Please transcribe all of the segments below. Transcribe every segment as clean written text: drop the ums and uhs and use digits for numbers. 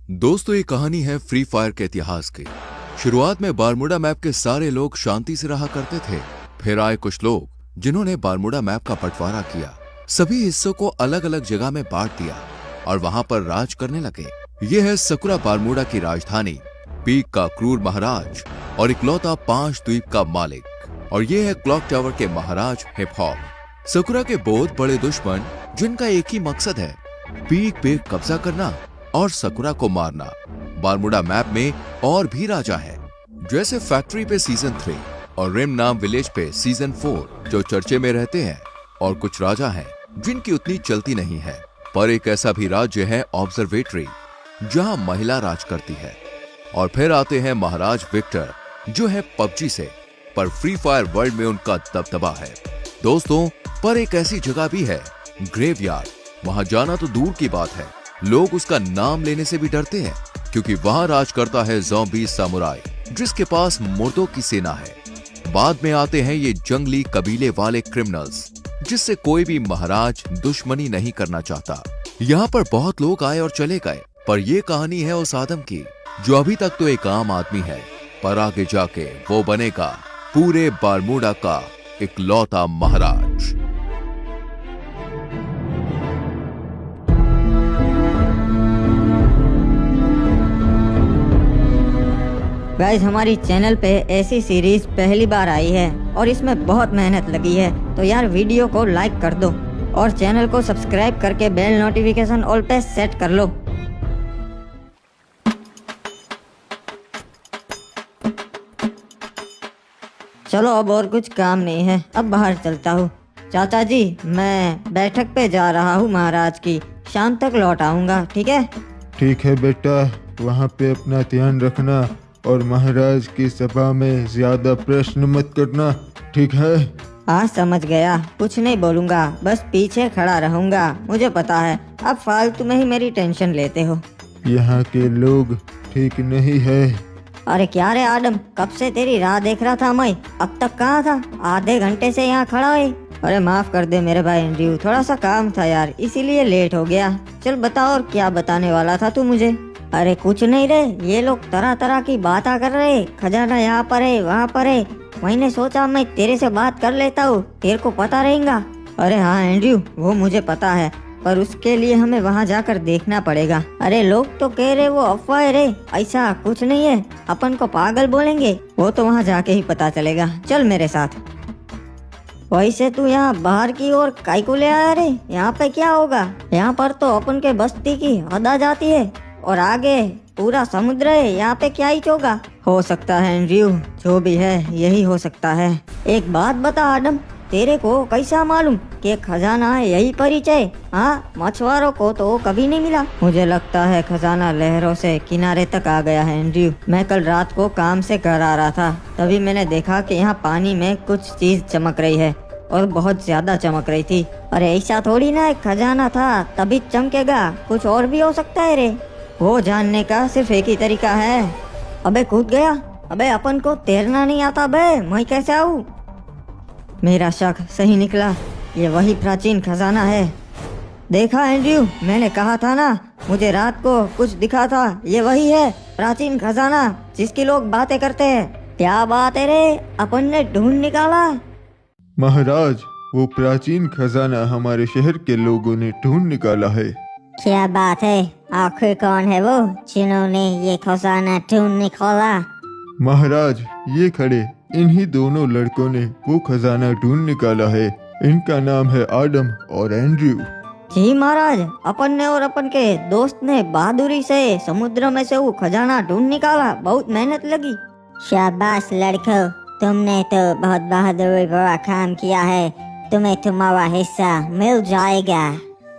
दोस्तों, ये कहानी है फ्री फायर के इतिहास की। शुरुआत में बारमूडा मैप के सारे लोग शांति से रहा करते थे। फिर आए कुछ लोग जिन्होंने बारमूडा मैप का बंटवारा किया, सभी हिस्सों को अलग अलग जगह में बांट दिया और वहां पर राज करने लगे। ये है सकुरा, बारमूडा की राजधानी, पीक का क्रूर महाराज और इकलौता 5 द्वीप का मालिक। और ये है क्लॉक टावर के महाराज हिप हॉप। सकुरा के बहुत बड़े दुश्मन जिनका एक ही मकसद है, पीक पे कब्जा करना और सकुरा को मारना। बारमूडा मैप में और भी राजा है, जैसे फैक्ट्री पे सीजन 3 और रिम नाम विलेज पे सीजन 4 जो चर्चे में रहते हैं। और कुछ राजा हैं जिनकी उतनी चलती नहीं है। पर एक ऐसा भी राज्य है ऑब्जर्वेटरी, जहां महिला राज करती है। और फिर आते हैं महाराज विक्टर, जो है पबजी से, पर फ्री फायर वर्ल्ड में उनका दबदबा है। दोस्तों, पर एक ऐसी जगह भी है, ग्रेवयार्ड। वहां जाना तो दूर की बात है, लोग उसका नाम लेने से भी डरते हैं, क्योंकि वहां राज करता है ज़ॉम्बी सामुराई, जिसके पास मुर्दों की सेना है। बाद में आते हैं ये जंगली कबीले वाले क्रिमिनल्स, जिससे कोई भी महाराज दुश्मनी नहीं करना चाहता। यहाँ पर बहुत लोग आए और चले गए, पर ये कहानी है उस आदम की जो अभी तक तो एक आम आदमी है, पर आगे जाके वो बनेगा पूरे बारमूडा का इकलौता महाराज। गाइस, हमारी चैनल पे ऐसी सीरीज पहली बार आई है और इसमें बहुत मेहनत लगी है, तो यार वीडियो को लाइक कर दो और चैनल को सब्सक्राइब करके बेल नोटिफिकेशन ऑल पे सेट कर लो। चलो, अब और कुछ काम नहीं है, अब बाहर चलता हूँ। चाचा जी, मैं बैठक पे जा रहा हूँ महाराज की, शाम तक लौट आऊंगा, ठीक है? ठीक है बेटा, वहाँ पे अपना ध्यान रखना और महाराज की सभा में ज्यादा प्रश्न मत करना, ठीक है? हाँ, समझ गया, कुछ नहीं बोलूंगा, बस पीछे खड़ा रहूंगा। मुझे पता है अब फालतू में ही मेरी टेंशन लेते हो। यहाँ के लोग ठीक नहीं है। अरे क्या रे आदम, कब से तेरी राह देख रहा था मैं, अब तक कहाँ था? आधे घंटे से यहाँ खड़ा है। अरे माफ कर दे मेरे भाई एंड्रयू, थोड़ा सा काम था यार, इसीलिए लेट हो गया। चल बता, और क्या बताने वाला था तू मुझे? अरे कुछ नहीं रे, ये लोग तरह तरह की बातें कर रहे, खजाना यहाँ पर है, वहाँ पर है। मैंने सोचा मैं तेरे से बात कर लेता हूँ, तेरे को पता रहेगा। अरे हाँ एंड्रयू, वो मुझे पता है, पर उसके लिए हमें वहाँ जाकर देखना पड़ेगा। अरे लोग तो कह रहे वो अफवाह है रे, ऐसा कुछ नहीं है, अपन को पागल बोलेंगे। वो तो वहाँ जाके ही पता चलेगा, चल मेरे साथ। वैसे तू यहाँ बाहर की ओर काहे को ले आया रे? यहाँ पे क्या होगा? यहाँ पर तो अपन के बस्ती की हद आ जाती है और आगे पूरा समुद्र है, यहाँ पे क्या ही होगा? हो सकता है एंड्रयू, जो भी है यही हो सकता है। एक बात बता आदम, तेरे को कैसा मालूम कि खजाना है यही परिचय? हाँ, मछुआरों को तो कभी नहीं मिला। मुझे लगता है खजाना लहरों से किनारे तक आ गया है एंड्रयू। मैं कल रात को काम से घर आ रहा था, तभी मैंने देखा कि यहाँ पानी में कुछ चीज चमक रही है और बहुत ज्यादा चमक रही थी। अरे ऐसा थोड़ी ना एक खजाना था तभी चमकेगा, कुछ और भी हो सकता है रे। वो जानने का सिर्फ एक ही तरीका है। अबे कूद गया, अबे अपन को तैरना नहीं आता बे, मैं कैसे आऊँ? मेरा शक सही निकला, ये वही प्राचीन खजाना है। देखा एंड्रयू, मैंने कहा था ना, मुझे रात को कुछ दिखा था, ये वही है प्राचीन खजाना जिसकी लोग बातें करते हैं। क्या बात है रे, अपन ने ढूंढ निकाला। महाराज, वो प्राचीन खजाना हमारे शहर के लोगों ने ढूंढ निकाला है। क्या बात है? आखिर कौन है वो जिन्होंने ये खजाना ढूंढ निकाला? महाराज, ये खड़े इन्हीं दोनों लड़कों ने वो खजाना ढूंढ निकाला है। इनका नाम है आदम और एंड्रयू। जी महाराज, अपन ने और अपन के दोस्त ने बहादुरी से समुद्र में से वो खजाना ढूंढ निकाला, बहुत मेहनत लगी। शाबाश लड़कों, तुमने तो बहुत बहादुरी भरा काम किया है, तुम्हें तुम्हारा हिस्सा मिल जाएगा।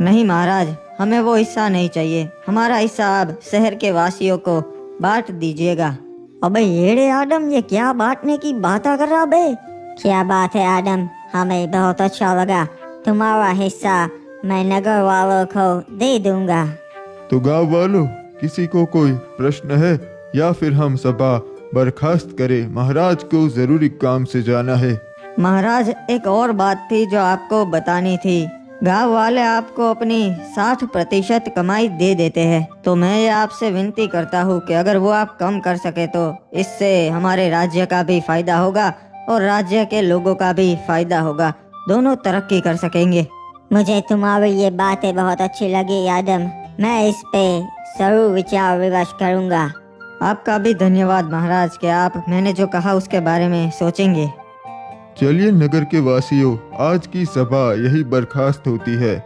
नहीं महाराज, हमें वो हिस्सा नहीं चाहिए, हमारा हिस्सा आप शहर के वासियों को बांट दीजिएगा। अबे येड़े आदम, ये क्या बांटने की बात कर रहा बे? क्या बात है आदम, हमें बहुत अच्छा लगा, तुम्हारा हिस्सा मैं नगर वालों को दे दूंगा। तो गांव वालों, किसी को कोई प्रश्न है या फिर हम सभा बर्खास्त करें? महाराज को जरूरी काम से जाना है। महाराज, एक और बात थी जो आपको बतानी थी। गांव वाले आपको अपनी 60% कमाई दे देते हैं, तो मैं ये आपसे विनती करता हूँ कि अगर वो आप कम कर सके तो इससे हमारे राज्य का भी फायदा होगा और राज्य के लोगों का भी फायदा होगा, दोनों तरक्की कर सकेंगे। मुझे तुम्हारी ये बातें बहुत अच्छी लगी आदम, मैं इस पे जरूर विचार विमर्श करूँगा। आपका भी धन्यवाद महाराज कि आप मैंने जो कहा उसके बारे में सोचेंगे। चलिए नगर के वासियों, आज की सभा यही बर्खास्त होती है।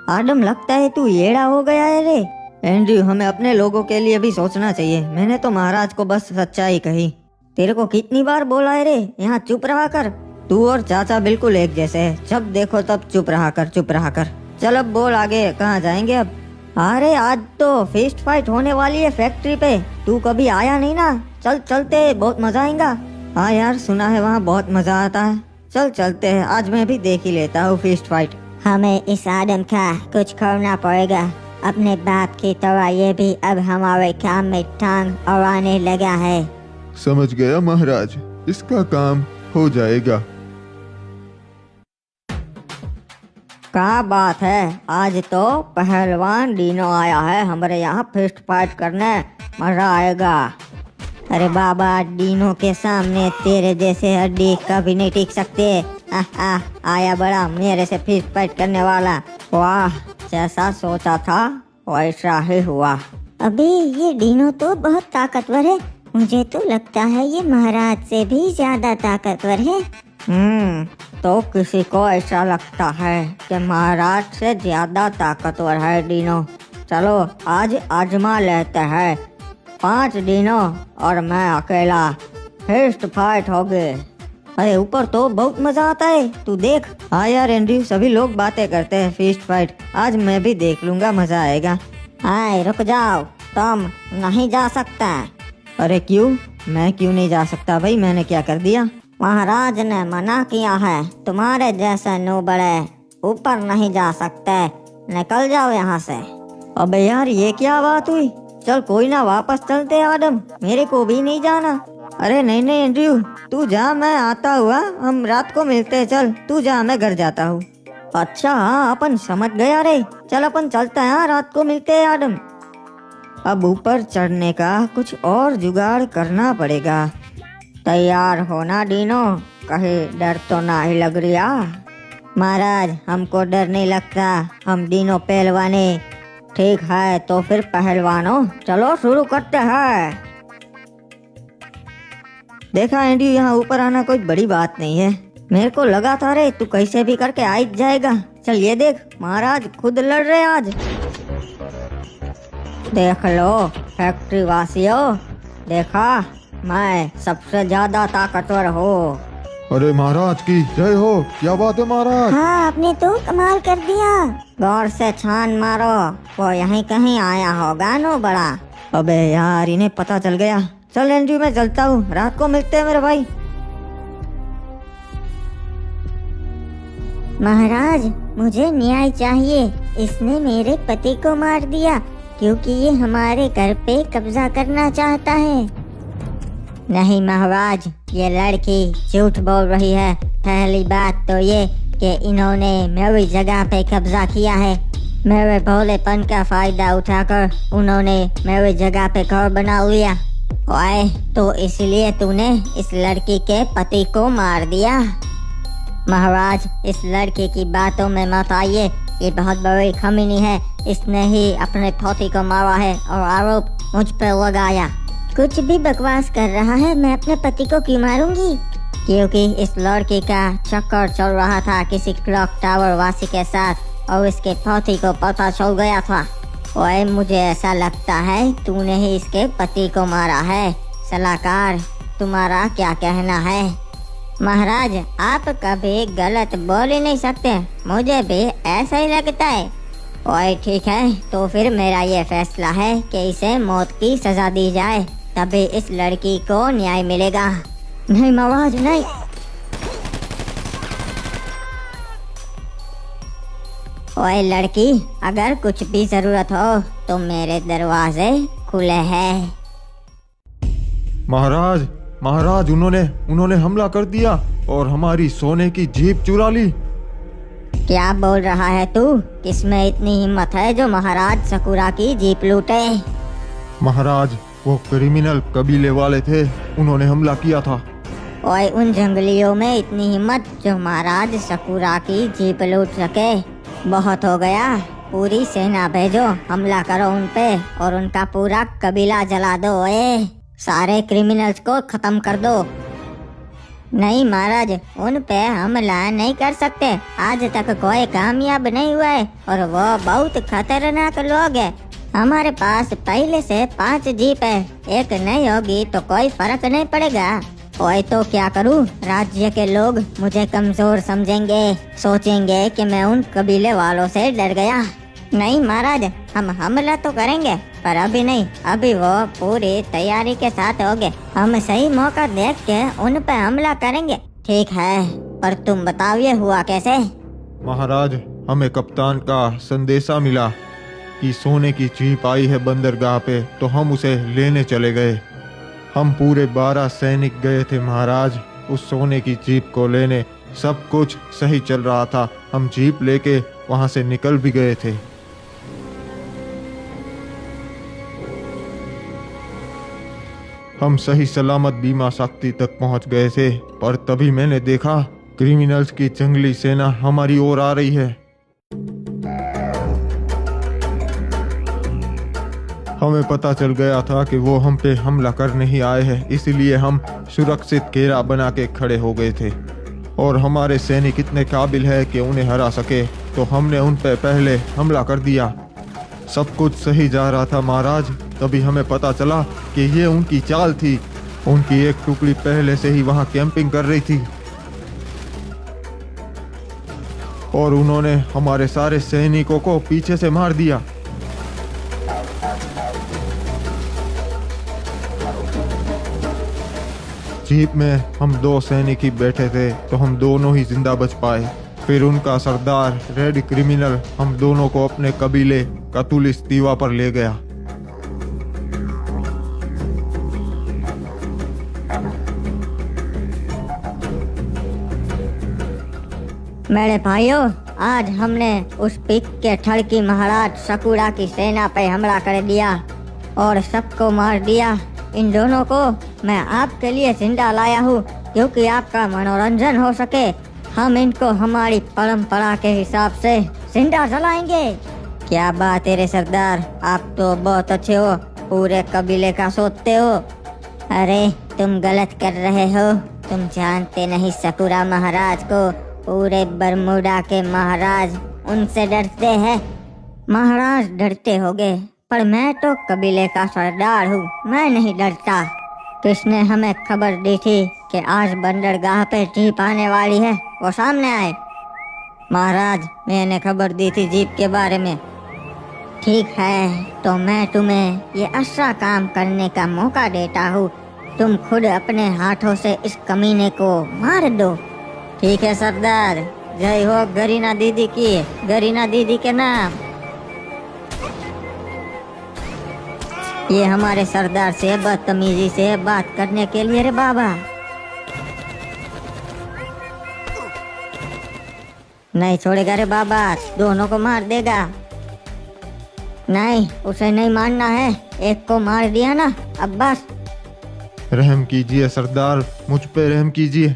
आदम, लगता है तू येड़ा हो गया है रे। एंड्रयू, हमें अपने लोगों के लिए भी सोचना चाहिए। मैंने तो महाराज को बस सच्चाई कही। तेरे को कितनी बार बोला है रे, यहाँ चुप रहा कर। तू और चाचा बिल्कुल एक जैसे है, जब देखो तब चुप रहा कर, चुप रहा कर। चल अब बोल आगे, कहाँ जाएंगे अब? अरे आज तो फिस्ट फाइट होने वाली है फैक्ट्री पे, तू कभी आया नहीं ना। चल चलते, बहुत मजा आएगा। हाँ यार, सुना है वहाँ बहुत मजा आता है। चल चलते हैं, आज मैं भी देख ही लेता हूँ फिस्ट फाइट। हमें इस आदम का कुछ करना पड़ेगा। अपने बाप की तरह ये भी अब हमारे काम में टांग अड़ाने लगा है। समझ गया महाराज, इसका काम हो जाएगा। क्या बात है, आज तो पहलवान डीनो आया है हमारे यहाँ फिस्ट फाइट करने, मजा आएगा। अरे बाबा, डीनो के सामने तेरे जैसे हड्डी कभी नहीं टिक सकते। आया बड़ा मेरे से फिस्ट फाइट करने वाला। वाह, जैसा सोचा था वैसा ही हुआ। अबे ये डीनो तो बहुत ताकतवर है, मुझे तो लगता है ये महाराज से भी ज्यादा ताकतवर है। तो किसी को ऐसा लगता है कि महाराज से ज्यादा ताकतवर है डीनो। चलो आज आजमा लेते हैं, 5 डीनो और मैं अकेला, फिस्ट फाइट हो गए। अरे ऊपर तो बहुत मजा आता है, तू देख। हाँ यार एंड्रयू, सभी लोग बातें करते हैं फिस्ट फाइट, आज मैं भी देख लूंगा, मजा आएगा। हाय रुक जाओ, तुम नहीं जा सकता। अरे क्यों? मैं क्यों नहीं जा सकता भाई, मैंने क्या कर दिया? महाराज ने मना किया है, तुम्हारे जैसे नूबड़े ऊपर नहीं जा सकते, निकल जाओ यहाँ से। अबे यार, ये क्या बात हुई? चल कोई ना, वापस चलते आदम, मेरे को भी नहीं जाना। अरे नहीं नहीं एंड्रयू, तू जा, मैं आता हुआ, हम रात को मिलते हैं। चल तू जा, मैं घर जाता हूँ। अच्छा हाँ, अपन समझ गया रे, चल अपन चलते हैं, रात को मिलते हैं आदम। अब ऊपर चढ़ने का कुछ और जुगाड़ करना पड़ेगा। तैयार होना डीनो, कहीं डर तो ना ही लग रहा? महाराज, हमको डर नहीं लगता, हम डीनो पहलवाने। ठीक है तो फिर पहलवानों, चलो शुरू करते हैं। देखा एंड्रयू, यहाँ ऊपर आना कोई बड़ी बात नहीं है। मेरे को लगा था रे तू कैसे भी करके आ जाएगा। चल ये देख, महाराज खुद लड़ रहे आज। देख लो फैक्ट्री वासियों, देखा मैं सबसे ज्यादा ताकतवर हूँ। अरे महाराज की जय हो, क्या बात है महाराज। हाँ, आपने तो कमाल कर दिया। गौर से छान मारो, वो यहीं कहीं आया होगा नो बड़ा। अबे यार, इन्हें पता चल गया। चल एंड्रयू, मैं चलता हूँ, रात को मिलते हैं मेरे भाई। महाराज, मुझे न्याय चाहिए, इसने मेरे पति को मार दिया क्योंकि ये हमारे घर पे कब्जा करना चाहता है। नहीं महाराज, ये लड़की झूठ बोल रही है। पहली बात तो ये कि इन्होंने मेरी जगह पे कब्जा किया है। मेरे भोलेपन का फायदा उठाकर उन्होंने मेरी जगह पे घर बना लिया। ओए, तो इसलिए तूने इस लड़की के पति को मार दिया? महाराज, इस लड़की की बातों में मत आइए, ये बहुत बड़ी खमीनी है। इसने ही अपने पति को मारा है और आरोप मुझ पर लगाया। कुछ भी बकवास कर रहा है, मैं अपने पति को क्यों मारूंगी? क्योंकि इस लड़की का चक्कर चल रहा था किसी क्लॉक टावर वासी के साथ और इसके पति को पता चल गया था। ओए, मुझे ऐसा लगता है तूने ही इसके पति को मारा है। सलाहकार, तुम्हारा क्या कहना है? महाराज, आप कभी गलत बोल ही नहीं सकते, मुझे भी ऐसा ही लगता है। ओए ठीक है, तो फिर मेरा ये फैसला है कि इसे मौत की सजा दी जाए, तभी इस लड़की को न्याय मिलेगा। नहीं महाराज, नहीं। ओए लड़की, अगर कुछ भी जरूरत हो तो मेरे दरवाजे खुले हैं। महाराज, महाराज, उन्होंने हमला कर दिया और हमारी सोने की जीप चुरा ली। क्या बोल रहा है तू? किसमें इतनी हिम्मत है जो महाराज सकुरा की जीप लूटे? महाराज, वो क्रिमिनल कबीले वाले थे, उन्होंने हमला किया था। ओए, उन जंगलियों में इतनी हिम्मत जो महाराज सकुरा की जीप लूट सके? बहुत हो गया। पूरी सेना भेजो, हमला करो उन पे और उनका पूरा कबीला जला दो। ओए, सारे क्रिमिनल्स को खत्म कर दो। नहीं महाराज, उन पे हमला नहीं कर सकते। आज तक कोई कामयाब नहीं हुआ है और वो बहुत खतरनाक लोग हैं। हमारे पास पहले से 5 जीप है, एक नहीं होगी तो कोई फर्क नहीं पड़ेगा। ओए, तो क्या करूं? राज्य के लोग मुझे कमजोर समझेंगे, सोचेंगे कि मैं उन कबीले वालों से डर गया। नहीं महाराज, हम हमला तो करेंगे पर अभी नहीं, अभी वो पूरी तैयारी के साथ होंगे। हम सही मौका देख के उन पे हमला करेंगे। ठीक है, पर तुम बताओ ये हुआ कैसे? महाराज, हमें कप्तान का संदेशा मिला कि सोने की जीप आई है बंदरगाह पे, तो हम उसे लेने चले गए। हम पूरे 12 सैनिक गए थे महाराज उस सोने की जीप को लेने। सब कुछ सही चल रहा था, हम जीप लेके वहां से निकल भी गए थे। हम सही सलामत बीमा शक्ति तक पहुंच गए थे, पर तभी मैंने देखा क्रिमिनल्स की जंगली सेना हमारी ओर आ रही है। हमें पता चल गया था कि वो हम पे हमला करने ही आए हैं, इसलिए हम सुरक्षित घेरा बना के खड़े हो गए थे। और हमारे सैनिक इतने काबिल है कि उन्हें हरा सके, तो हमने उन पे पहले हमला कर दिया। सब कुछ सही जा रहा था महाराज, तभी हमें पता चला कि ये उनकी चाल थी। उनकी एक टुकड़ी पहले से ही वहां कैंपिंग कर रही थी और उन्होंने हमारे सारे सैनिकों को पीछे से मार दिया। जीप में हम 2 सैनिक ही बैठे थे, तो हम दोनों ही जिंदा बच पाए। फिर उनका सरदार रेड क्रिमिनल हम दोनों को अपने कबीले कतुलिस दीवा पर ले गया। मेरे भाइयों, आज हमने उस पिक के ठड़की महाराज सकुरा की सेना पे हमला कर दिया और सबको मार दिया। इन दोनों को मैं आपके लिए जिंदा लाया हूँ क्योंकि आपका मनोरंजन हो सके। हम इनको हमारी परंपरा के हिसाब से जिंदा जलाएंगे। क्या बात है रे सरदार, आप तो बहुत अच्छे हो, पूरे कबीले का सोचते हो। अरे तुम गलत कर रहे हो, तुम जानते नहीं सकुरा महाराज को। पूरे बरमूडा के महाराज उनसे डरते हैं। महाराज डरते होंगे, पर मैं तो कबीले का सरदार हूँ, मैं नहीं डरता। किसने हमें खबर दी थी कि आज बंदरगाह पे जीप आने वाली है? वो सामने आए। महाराज, मैंने खबर दी थी जीप के बारे में। ठीक है, तो मैं तुम्हें ये अच्छा काम करने का मौका देता हूँ। तुम खुद अपने हाथों से इस कमीने को मार दो। ठीक है सरदार, जय हो गरीना दीदी की, गरीना दीदी के नाम। ये हमारे सरदार से बदतमीजी से बात करने के लिए रे बाबा। नहीं छोड़ेगा रे बाबा, दोनों को मार देगा। नहीं, उसे नहीं मारना है, एक को मार दिया ना, अब बस। रहम कीजिए सरदार, मुझ पे रहम कीजिए।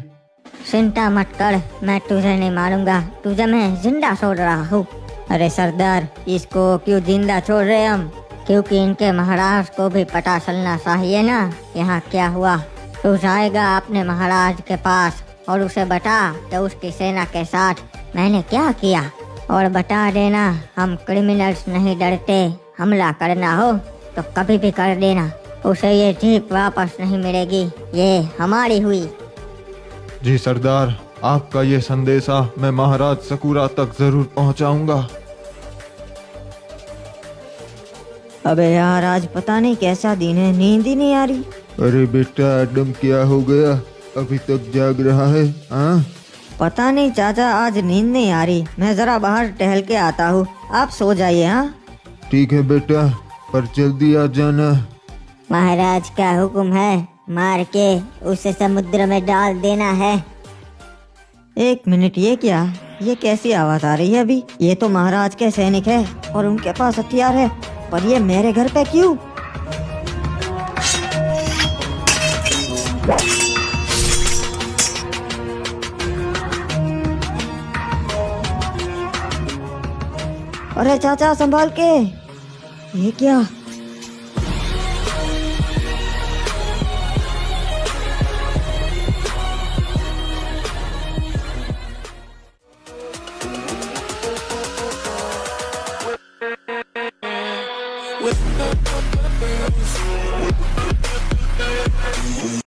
चिंता मत कर, मैं तुझे नहीं मारूंगा, तुझे मैं जिंदा छोड़ रहा हूँ। अरे सरदार, इसको क्यों जिंदा छोड़ रहे हम? क्योंकि इनके महाराज को भी पता चलना चाहिए ना यहाँ क्या हुआ। तू जाएगा अपने महाराज के पास और उसे बता कि उसकी सेना के साथ मैंने क्या किया, और बता देना हम क्रिमिनल्स नहीं डरते, हमला करना हो तो कभी भी कर देना, उसे ये जीप वापस नहीं मिलेगी, ये हमारी हुई। जी सरदार, आपका ये संदेशा मैं महाराज सकुरा तक जरूर पहुंचाऊंगा। अबे यार, आज पता नहीं कैसा दिन है, नींद ही नहीं आ रही। अरे बेटा एडम, क्या हो गया? अभी तक जाग रहा है? हाँ, पता नहीं चाचा, आज नींद नहीं आ रही। मैं जरा बाहर टहल के आता हूँ, आप सो जाइए। हाँ ठीक है बेटा, पर जल्दी आ जाना। महाराज का हुक्म है, मार के उसे समुद्र में डाल देना है। एक मिनट, ये क्या? ये कैसी आवाज आ रही है अभी? ये तो महाराज के सैनिक है और उनके पास हथियार है, पर ये मेरे घर पे क्यों? अरे चाचा संभाल के। ये क्या? with